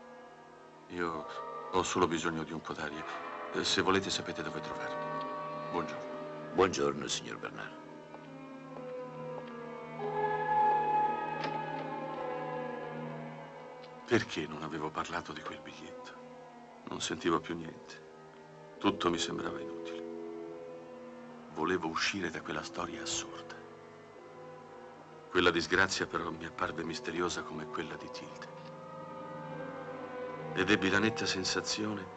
Io ho solo bisogno di un po' d'aria. Se volete sapete dove trovarmi. Buongiorno. Buongiorno, signor Bernard. Perché non avevo parlato di quel biglietto? Non sentivo più niente. Tutto mi sembrava inutile. Volevo uscire da quella storia assurda. Quella disgrazia però mi apparve misteriosa come quella di Tilde. Ed ebbi la netta sensazione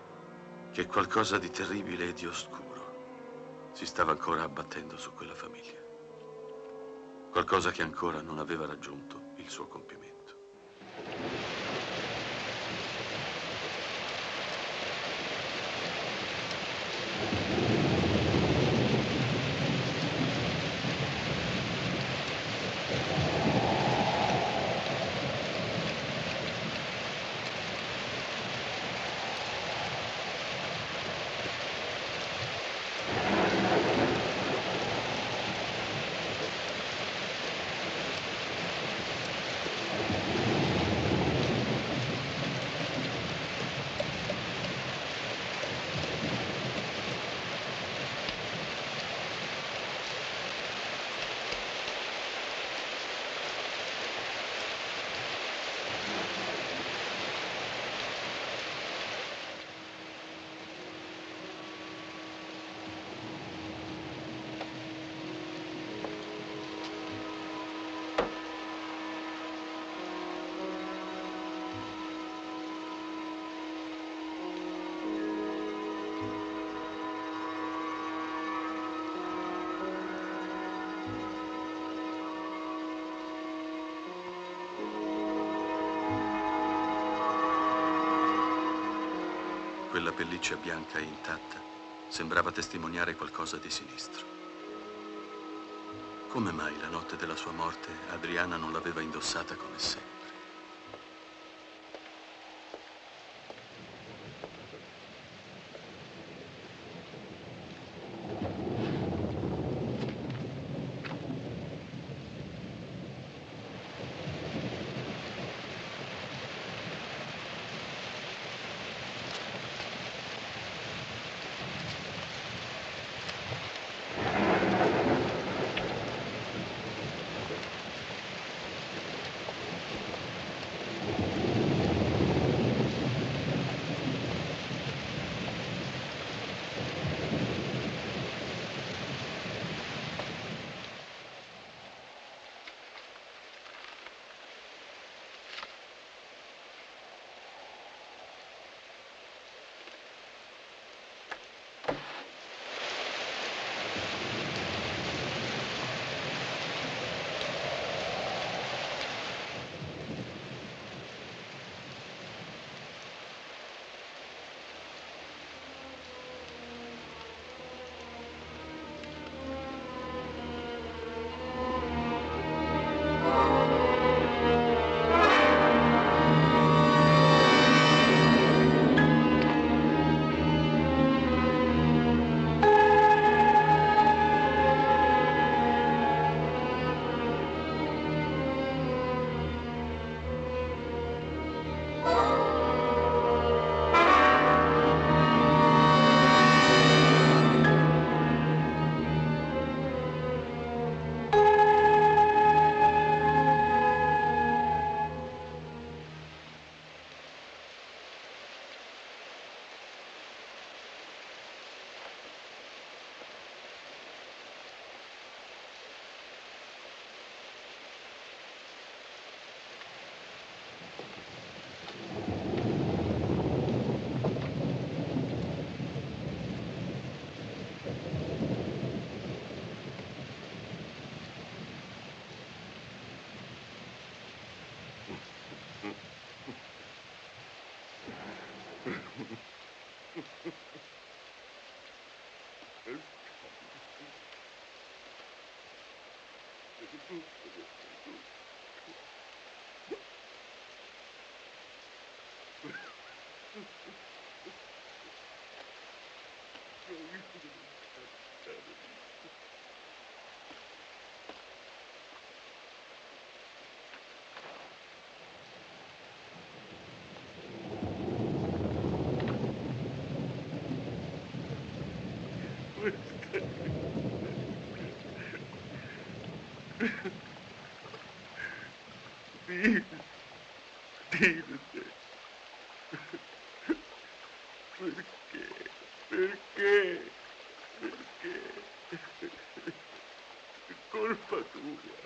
che qualcosa di terribile e di oscuro si stava ancora abbattendo su quella famiglia. Qualcosa che ancora non aveva raggiunto il suo compimento. Quella pelliccia bianca e intatta sembrava testimoniare qualcosa di sinistro. Come mai la notte della sua morte Adriana non l'aveva indossata come sempre? Perché? È colpa tua.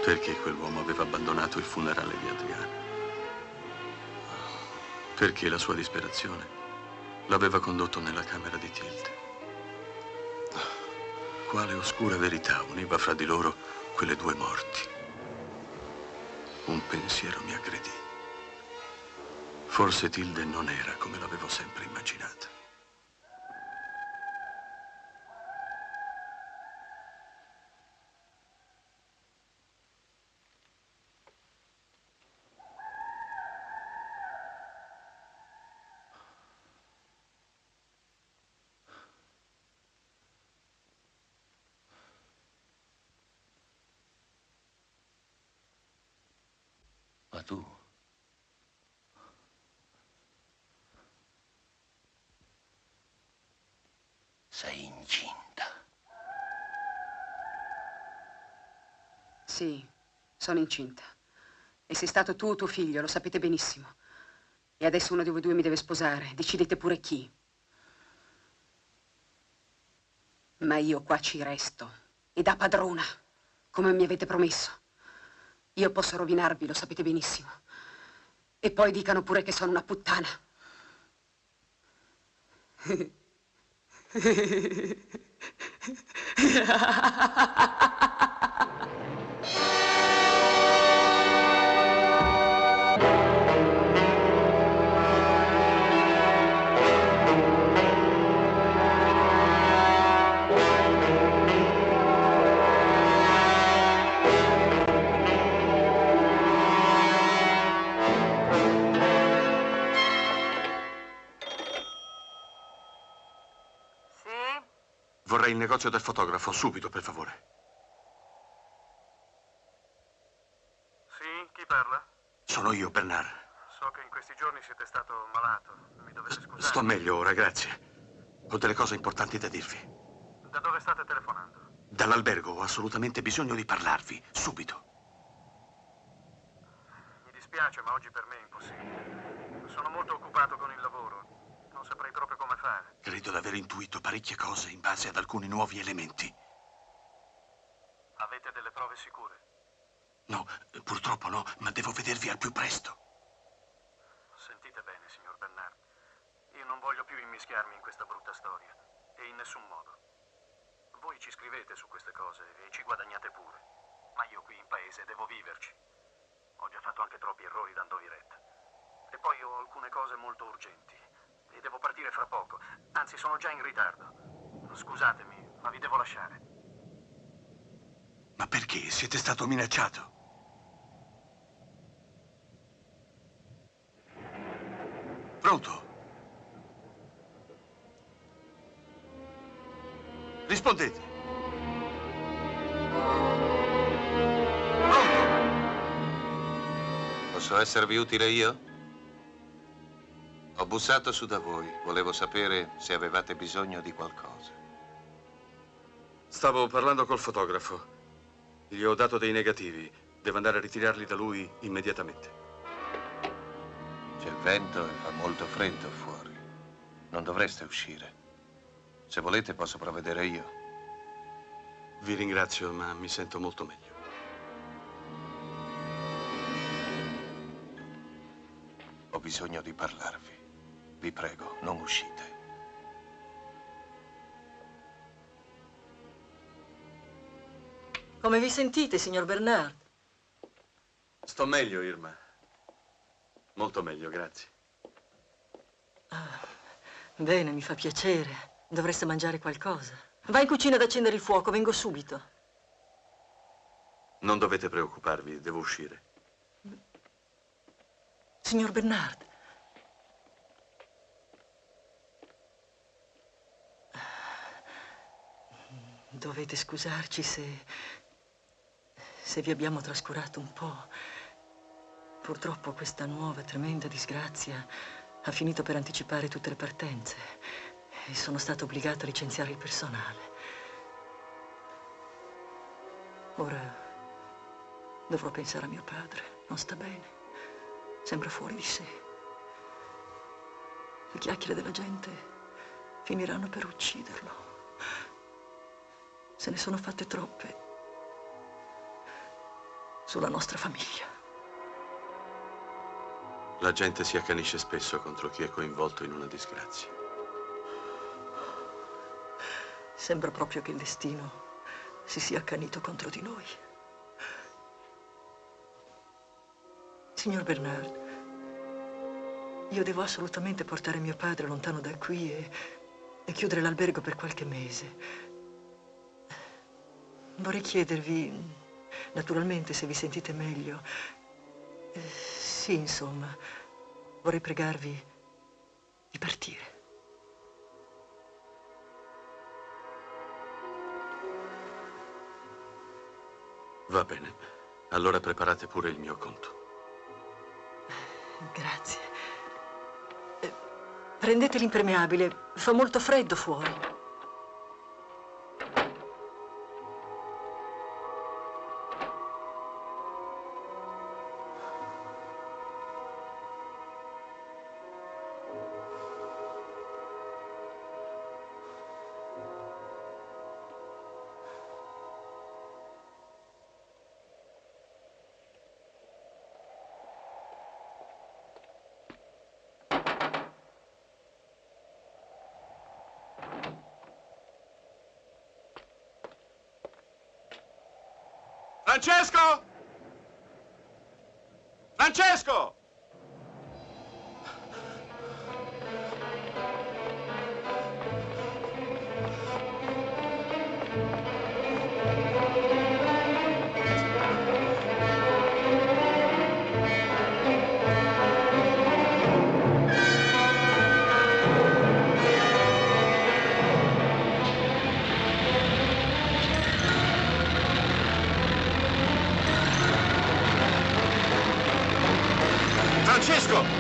Perché quell'uomo aveva abbandonato il funerale di Adriana? Perché la sua disperazione l'aveva condotto nella camera di Tilde? Quale oscura verità univa fra di loro quelle due morti? Un pensiero mi aggredì. Forse Tilde non era come l'avevo sempre immaginata. Ma tu? Sei incinta. Sì, sono incinta. E sei stato tu o tuo figlio, lo sapete benissimo. E adesso uno di voi due mi deve sposare. Decidete pure chi. Ma io qua ci resto. E da padrona, come mi avete promesso. Io posso rovinarvi, lo sapete benissimo. E poi dicano pure che sono una puttana. Vorrei il negozio del fotografo, subito, per favore. Sì, chi parla? Sono io, Bernard. So che in questi giorni siete stato malato. Mi dovete scusare. Sto meglio ora, grazie. Ho delle cose importanti da dirvi. Da dove state telefonando? Dall'albergo, ho assolutamente bisogno di parlarvi, subito. Mi dispiace, ma oggi per me è impossibile. Sono molto occupato con il lavoro. Non saprei proprio come fare. Credo di aver intuito parecchie cose in base ad alcuni nuovi elementi. Avete delle prove sicure? No, purtroppo no, ma devo vedervi al più presto. Sentite bene, signor Bernard. Io non voglio più immischiarmi in questa brutta storia. E in nessun modo. Voi ci scrivete su queste cose e ci guadagnate pure. Ma io qui in paese devo viverci. Ho già fatto anche troppi errori dandovi retta. E poi ho alcune cose molto urgenti. E devo partire fra poco. Anzi, sono già in ritardo. Scusatemi, ma vi devo lasciare. Ma perché? Siete stato minacciato? Pronto? Rispondete. Pronto? Posso esservi utile io? Ho bussato su da voi. Volevo sapere se avevate bisogno di qualcosa. Stavo parlando col fotografo. Gli ho dato dei negativi. Devo andare a ritirarli da lui immediatamente. C'è vento e fa molto freddo fuori. Non dovreste uscire. Se volete posso provvedere io. Vi ringrazio, ma mi sento molto meglio. Ho bisogno di parlarvi. Vi prego, non uscite. Come vi sentite, signor Bernard? Sto meglio, Irma. Molto meglio, grazie. Ah, bene, mi fa piacere. Dovreste mangiare qualcosa. Vai in cucina ad accendere il fuoco, vengo subito. Non dovete preoccuparvi, devo uscire. Signor Bernard. Dovete scusarci se vi abbiamo trascurato un po'. Purtroppo questa nuova tremenda disgrazia ha finito per anticipare tutte le partenze e sono stato obbligato a licenziare il personale. Ora dovrò pensare a mio padre. Non sta bene. Sembra fuori di sé. Le chiacchiere della gente finiranno per ucciderlo. Se ne sono fatte troppe sulla nostra famiglia. La gente si accanisce spesso contro chi è coinvolto in una disgrazia. Sembra proprio che il destino si sia accanito contro di noi. Signor Bernard, io devo assolutamente portare mio padre lontano da qui e chiudere l'albergo per qualche mese. Vorrei chiedervi, naturalmente, se vi sentite meglio. Sì, insomma, vorrei pregarvi di partire. Va bene. Allora preparate pure il mio conto. Grazie. Prendete l'impermeabile, fa molto freddo fuori. Francesco! Francesco! Francesco!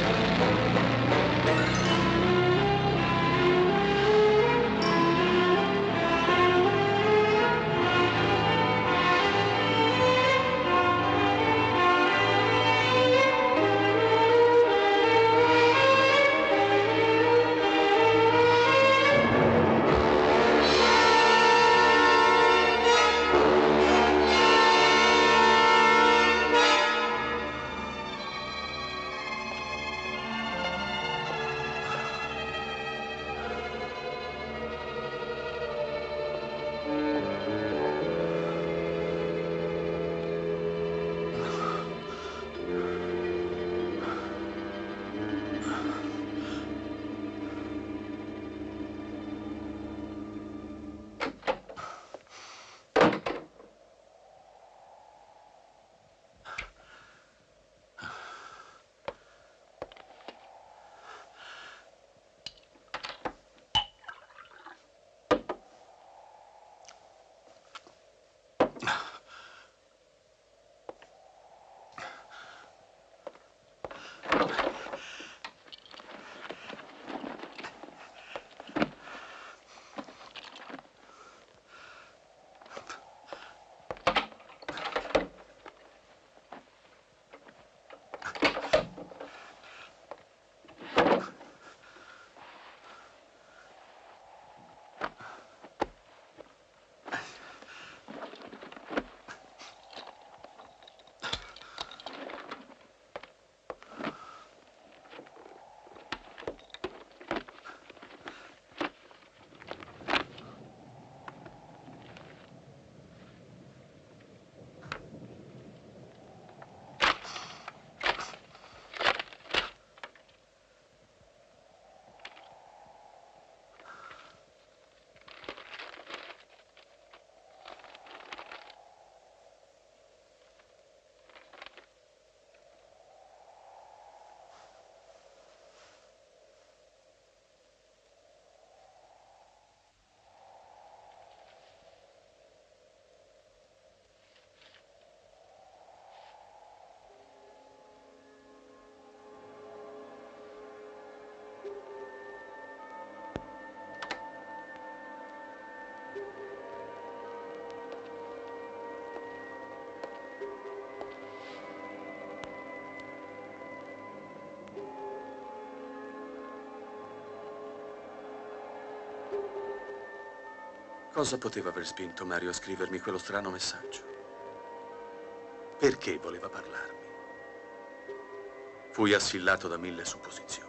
Cosa poteva aver spinto Mario a scrivermi quello strano messaggio? Perché voleva parlarmi? Fui assillato da 1000 supposizioni.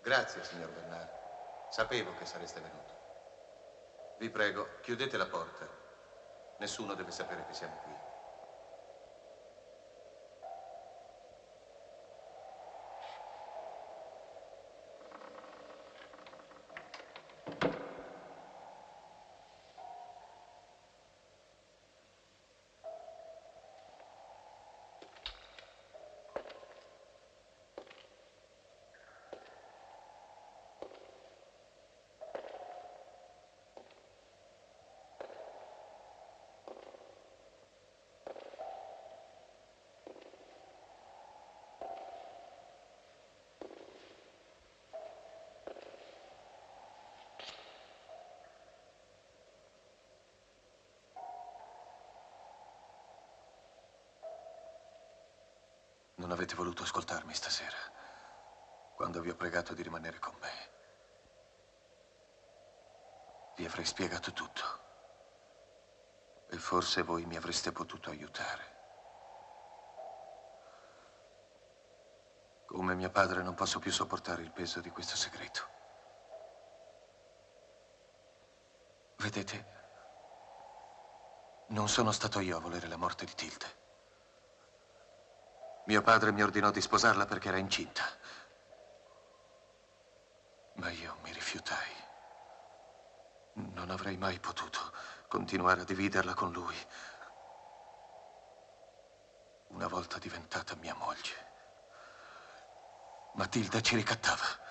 Grazie, signor Bernard. Sapevo che sareste venuto. Vi prego, chiudete la porta. Nessuno deve sapere che siamo qui. Non avete voluto ascoltarmi stasera, quando vi ho pregato di rimanere con me. Vi avrei spiegato tutto. E forse voi mi avreste potuto aiutare. Come mio padre non posso più sopportare il peso di questo segreto. Vedete, non sono stato io a volere la morte di Tilde. Mio padre mi ordinò di sposarla perché era incinta. Ma io mi rifiutai. Non avrei mai potuto continuare a dividerla con lui. Una volta diventata mia moglie. Matilda ci ricattava.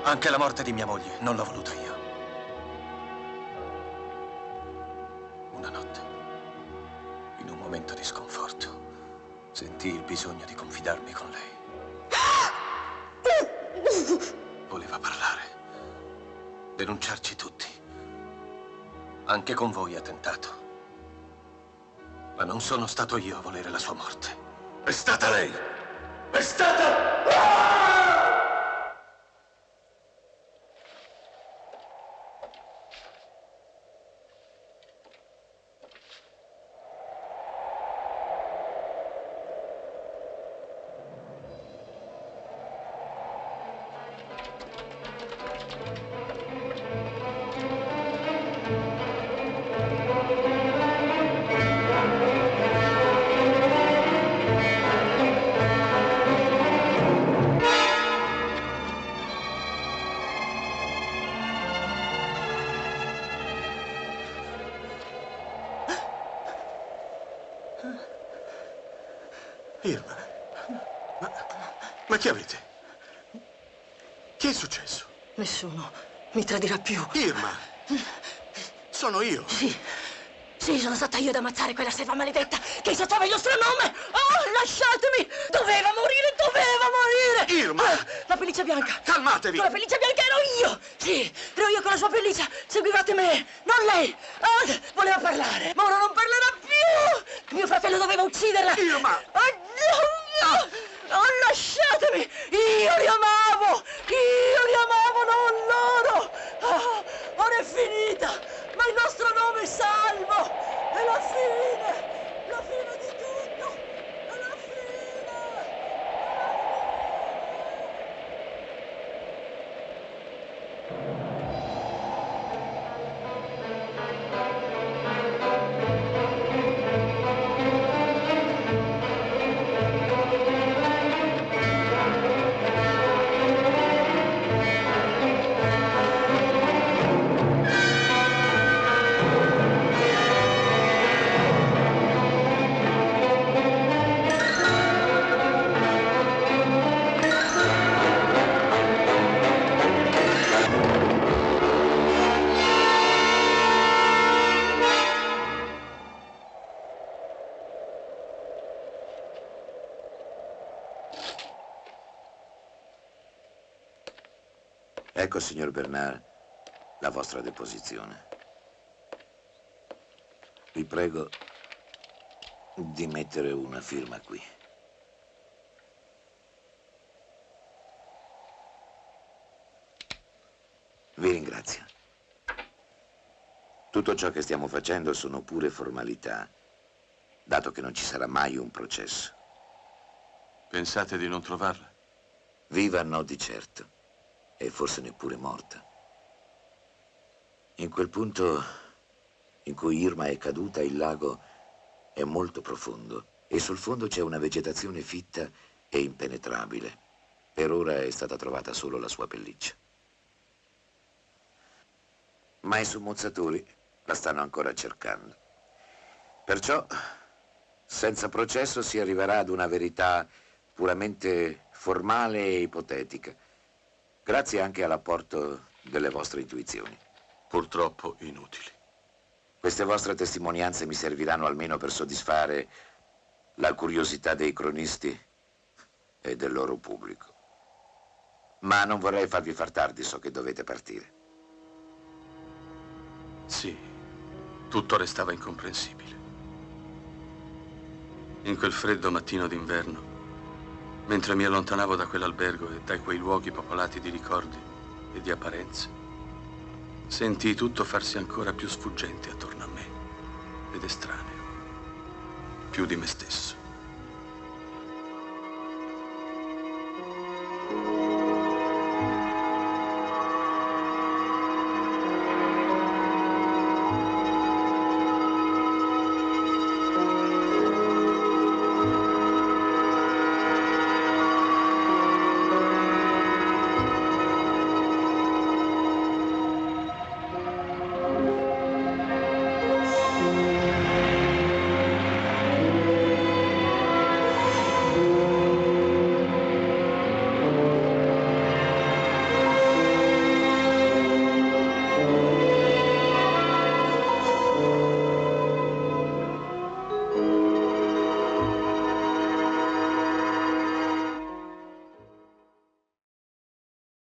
Anche la morte di mia moglie non l'ho voluta io. Una notte, in un momento di sconforto, sentii il bisogno di confidarmi con lei. Voleva parlare, denunciarci tutti. Anche con voi ha tentato. Ma non sono stato io a volere la sua morte. È stata lei! È stata... Irma, ma che avete? Che è successo? Nessuno mi tradirà più. Irma, sono io. Sì, sono stata io ad ammazzare quella serva maledetta che esaltava il nostro nome. Oh, lasciatemi! Doveva morire! Irma! La pelliccia bianca. Calmatevi! La pelliccia bianca ero io! Sì, ero io con la sua pelliccia. Seguivate me, non lei. Voleva parlare, ma ora non parlerà più! Mio fratello doveva ucciderla. Irma! Oh, lasciatemi! Io li amavo, non loro! Ora è finita, ma il nostro nome è salvo! la fine di tutto, è la fine. Ecco, signor Bernard, la vostra deposizione. Vi prego di mettere una firma qui. Vi ringrazio. Tutto ciò che stiamo facendo sono pure formalità, dato che non ci sarà mai un processo. Pensate di non trovarla? Viva no di certo. E forse neppure morta. In quel punto in cui Irma è caduta, il lago è molto profondo e sul fondo c'è una vegetazione fitta e impenetrabile. Per ora è stata trovata solo la sua pelliccia. Ma i sommozzatori la stanno ancora cercando. Perciò, senza processo, si arriverà ad una verità puramente formale e ipotetica. Grazie anche all'apporto delle vostre intuizioni. Purtroppo inutili. Queste vostre testimonianze mi serviranno almeno per soddisfare la curiosità dei cronisti e del loro pubblico. Ma non vorrei farvi far tardi, so che dovete partire. Sì, tutto restava incomprensibile. In quel freddo mattino d'inverno, mentre mi allontanavo da quell'albergo e da quei luoghi popolati di ricordi e di apparenze, sentii tutto farsi ancora più sfuggente attorno a me ed estraneo, più di me stesso.